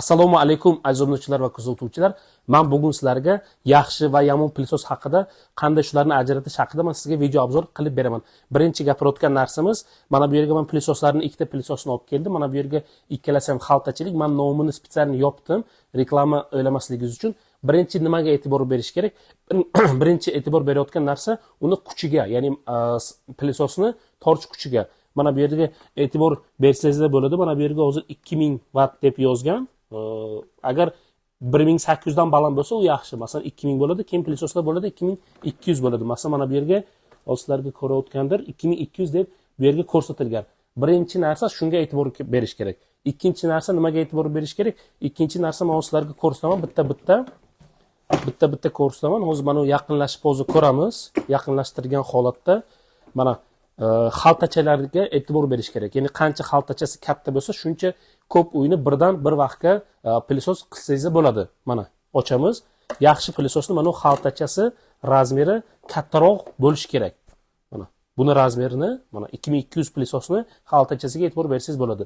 Assalomu alaykum aziz obunachilar va kuzatuvchilar. Men bugun sizlarga yaxshi va yomon pilisos haqida, qanday shularni ajratish haqida men sizga video obzor qilib beraman. Birinchi gapirayotgan narsamiz, mana bu yerga men pilisoslarning ikkita pilososini olib keldim. Mana bu yerga ikkalasi ham xaltachilik. Men nomini spesial yopdim, reklama o'ylamasligingiz uchun. Birinchi nimaga e'tibor berish kerak? Birinchi e'tibor berayotgan narsa uni kuchiga, ya'ni pilososni torch kuchiga. Mana bu yerga e'tibor bersangiz bo'ladi. Mana bu yerga hozir 2000 watt deb yozgan. Agar 1800 dan baland bo'lsa, u yaxshi. Masalan, 2000 bo'ladi, keyin pilososlar bo'ladi 2200 bo'ladi. Masalan, mana bu yerga sizlarga ko'rayotgandir 2200 deb bu yerga ko'rsatilgan. Birinchi narsa shunga e'tibor berish kerak. Ikkinchi narsa nimaga e'tibor berish kerak? Ikkinchi narsa men sizlarga ko'rsataman, bitta ko'rsataman. Hozir mana yaqinlashib hozir ko'ramiz. Yaqinlashtirgan holatda mana xaltachalarga e'tibor berish kerak. Ya'ni qancha xaltachasi katta bo'lsa, shuncha ko'p uyni birdan bir vaqtga pilosos qilsangiz bo'ladi. Mana ochamiz. Yaxshi pilososni mana xaltachasi razmeri kattaroq bo'lishi kerak. Mana buni razmerini, mana 2200 pilososni xaltachasiga e'tibor bersangiz bo'ladi.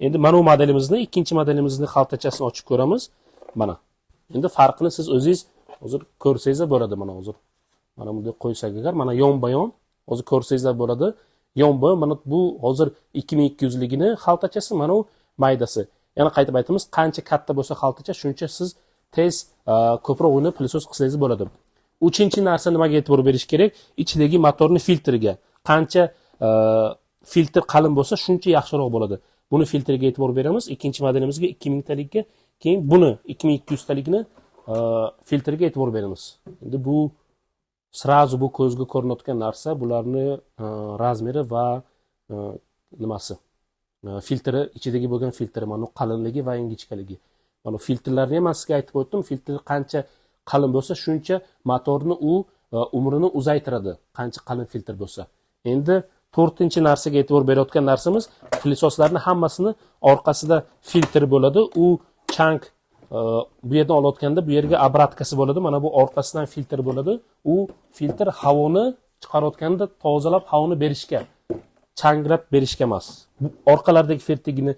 Endi mana bu modelimizni, ikkinchi modelimizni xaltachasini ochib ko'ramiz. Mana. Endi farqini siz o'zingiz hozir ko'rsangiz bo'ladi. Mana hozir. Mana bunday qo'ysak agar, mana yon-bayon hozir ko'rsangizlar bo'ladi. Yon-bayon mana bu hozir 2200 ligini xaltachasi, mana u maydasi. Yana qaytib aytamiz, qancha katta bo'lsa xaltacha, shuncha siz tez ko'proq uni pilosos qilsangiz bo'ladi. Uchinchi narsa nimaga e'tibor berish kerak? Ichidagi motorning filtriga. Qancha filtr qalin bo'lsa, shuncha yaxshiroq bo'ladi. Buni filtriga e'tibor beramiz. Ikkinchi modelimizga 2000 talikka, keyin buni 2200 talikni filtriga e'tibor beramiz. Endi bu srazu bu ko'zga ko'rinayotgan narsa, bularni razmeri va nimasi? Filtri, ichidagi bo'lgan filtri, mana qalinligi va ingichkaligi. Mana filtrlarni ham sizga aytib o'tdim. Filtr qancha qalin bo'lsa, shuncha motorni umrini uzaytiradi, qancha qalin filtr bo'lsa. Endi to'rtinchi narsaga e'tibor berayotgan narsamiz, pilososlarning hammasini orqasida filtr bo'ladi. U chang bu yerdan olayotganda bu yerga obratkasi bo'ladi. Mana bu orqasidan filtr bo'ladi. U filtr havoni chiqarayotganda tozalab havoni berishga, changrab berishga emas. Bu orqalardagi filtrni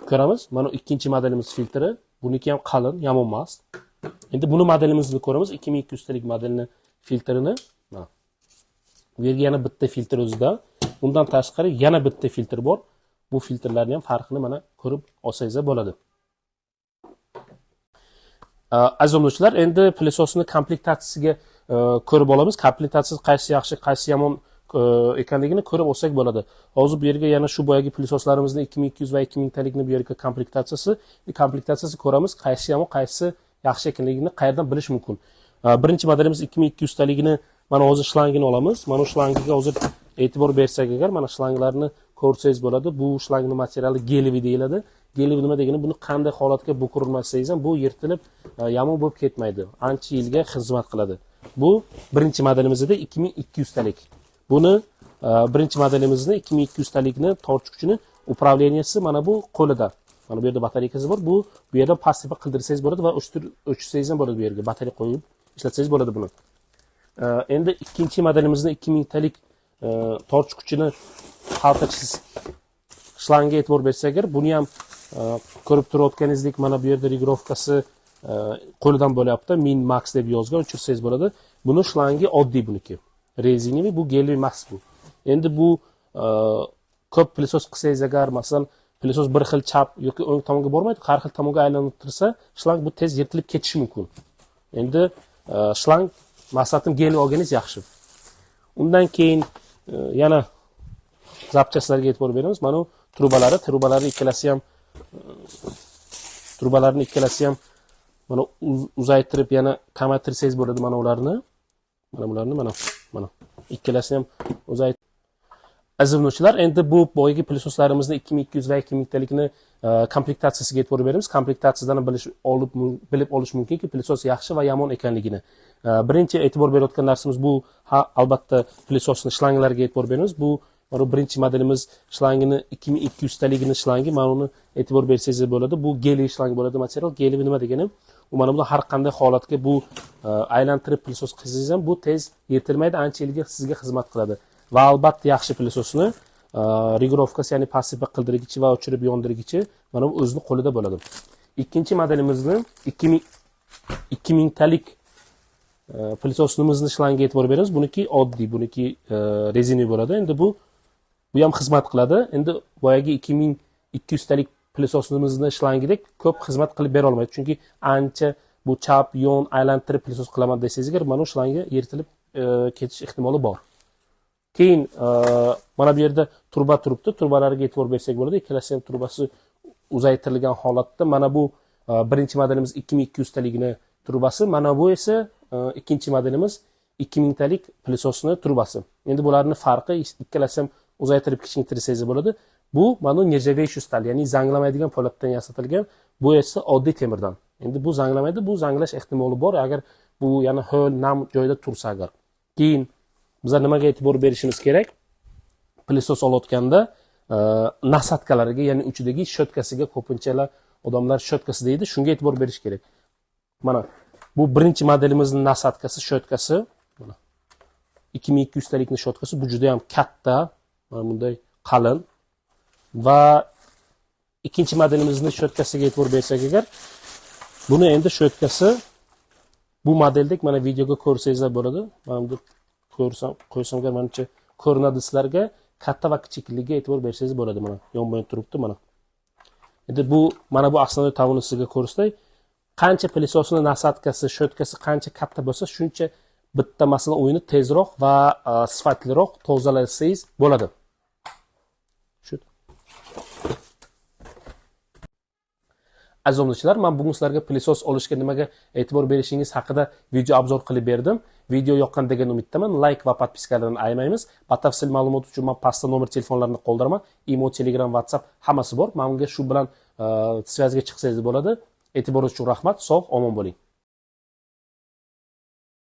ko'ramiz. Mana ikkinchi modelimiz filtri. Buniki ham qalin, yomon emas. Endi buni modelimizni ko'ramiz. 2200 talik modelni filtrini. Bu yerga yana bitta filtr o'zida. Undan tashqari yana bitta filtr bor. Bu filtrlarning ham farqini mana ko'rib olsangiz bo'ladi. Aziz obunachilar, endi pilososni komplektatsiyasiga ko'rib olamiz. Komplektatsiyasi qaysi yaxshi, qaysi yomon ekanligini ko'rib olsak bo'ladi. Hozir bu yerga yana shu boyagi pilososlarimizni 2200 va 2000 talikni bu yerga komplektatsiyasi ko'ramiz. Qaysi yomon, qaysi yaxshi ekanligini qayerdan bilish mumkin. Birinchi modelimiz 2200 taligini mana hozir shlangini olamiz. Mana shlangiga hozir e'tibor bersak agar, mana shlanglarni ko'rsangiz bo'ladi. Bu shlangning materiali gelivi deyiladi. Gelivi nima degani? Buni qanday holatga bukurilmasangiz ham bu yirtilib yomon bo'lib ketmaydi. Ancha yilga xizmat qiladi. Bu birinchi modelimizda 2200 talik. Buni birinchi modelimizni 2200 talikni torch kuchini upravleniyasi mana bu qo'lida. Mana bu yerda batareykasi bor. Bu yerdan passiva qildirsangiz bo'ladi va o'chirsangiz ham bo'ladi bu yerga. Batareya qo'yib ishlatsangiz bo'ladi buni. Endi ikkinchi modelimizni 2000 talik torch kuchini xaltachasiz shlangiga e'tibor bersak agar, buni ham ko'rib turayotganingizdek mana bu yerda regrovkasi qo'lidan bo'lyapti. Min max deb yozgan, o'chirsangiz bo'ladi. Buni shlangi oddiy buniki. Rezinoviy, bu geliy emas bu. Endi bu ko'p pilosos qilsangiz agar, masalan, pilosos bir xil chap yoki o'ng tomonga bormaydi, har xil tomonga aylanib tursa, shlang bu tez yirtilib ketishi mumkin. Endi shlang maslahatim geliy olganingiz yaxshi. Undan keyin yana zapchastlarga e'tibor beramiz. Mana trubalarni ikkalasi ham mana uzaytirib yana kamaytirsangiz bo'ladi mana ularni. Mana bularni mana ikkalasi ham uzaytirib. Aziz obunachilar, endi bu boyagi pilososlarimizni 2200 va 2000 talikni komplektatsiyasiga e'tibor beramiz. Komplektatsiyadan bilib olish mumkinki, pilosos yaxshi va yomon ekanligini. Birinchi e'tibor berayotgan narsamiz bu albatta pilososni shlanglarga e'tibor beramiz. Bu mana birinchi modelimiz shlangini 2200 taligini shlangi, mana uni e'tibor bersangiz bo'ladi. Bu geliy shlang bo'ladi, material. Geliy nima degani? U mana bu har qanday holatga bu aylantirib pilosos qilsangiz ham bu tez yirtilmaydi, ancha yilga sizga xizmat qiladi. Va albatta yaxshi pilososni regrovkasi, ya'ni passiva qildirgichi va o'chirib yondirgichi mana bu o'zining qo'lida bo'ladi. ikkinchi modelimizni 2000 talik pылесосimizni shlangiga e'tibor beramiz. Buniki oddiy, buniki rezina bo'ladi. Endi bu ham xizmat qiladi. Endi boyagi 2200 talik pылесосimizni shlangidek ko'p xizmat qilib bera olmaydi. Chunki ancha bu chap, yon aylantirib pылесос qilaman desangiz, mana bu shlanga yirtilib ketish ehtimoli bor. Keyin mana bu yerda turba turibdi. Turbalarga e'tibor bersak bo'ladi. Ikkalasi ham turbasi uzaytirilgan holatda. Mana bu birinchi modelimiz 2200 taligini turbasi, mana bu esa ikkinchi modelimiz 2000 talik pылесосni turbasi. Endi bularning farqi, ikkalasi ham uzaytirib kichiktirsangiz bo'ladi. Bu mana nержавеющий stal, ya'ni zanglamaydigan po'latdan yasatilgan, bu esa oddiy temirdan. Endi bu zanglamaydi, bu zanglash ehtimoli bor agar bu yana ho'l, nam joyda tursa agar. Keyin biz nimaga e'tibor berishimiz kerak? Pылесос olayotganda nasatkalariga, ya'ni uchidagi shotkasiga, ko'pinchalar odamlar shotkasi deydi, shunga e'tibor berish kerak. Mana bu birinchi modelimizning nasatkasi, shotkasi, mana 2200 talikning shotkasi, bu juda ham katta, mana bunday qalin. Va ikkinchi modelimizning shotkasiga e'tibor bersak agar, buni endi shotkasi bu modeldek mana videoga ko'rsangiz bo'ladi. Mana buni qo'ysam agar menimcha ko'rinadi sizlarga. Katta va kichikligiga e'tibor bersangiz bo'ladi. Mana yonma-yon turibdi mana. Endi bu mana bu asosiy tavunusiga ko'rsatay. Qancha pылесосning nasatkasi, shotkasi qancha katta bo'lsa, shuncha bitta masalan o'yini tezroq va sifatliroq tozalasangiz bo'ladi. Shu. Aziz obunachilar, men bugun sizlarga pылесос olishga nimaga e'tibor berishingiz haqida video obzor qilib berdim. Video yoqqan degan umiddaman. Like va podpiskalarni aymaymiz. Batafsil ma'lumot uchun men pastda nomer telefonlarini qoldiraman. Imo, Telegram, WhatsApp hammasi bor. Menga shu bilan svязga chiqsangiz bo'ladi. E'tiboringiz uchun rahmat. Sog', omon bo'ling.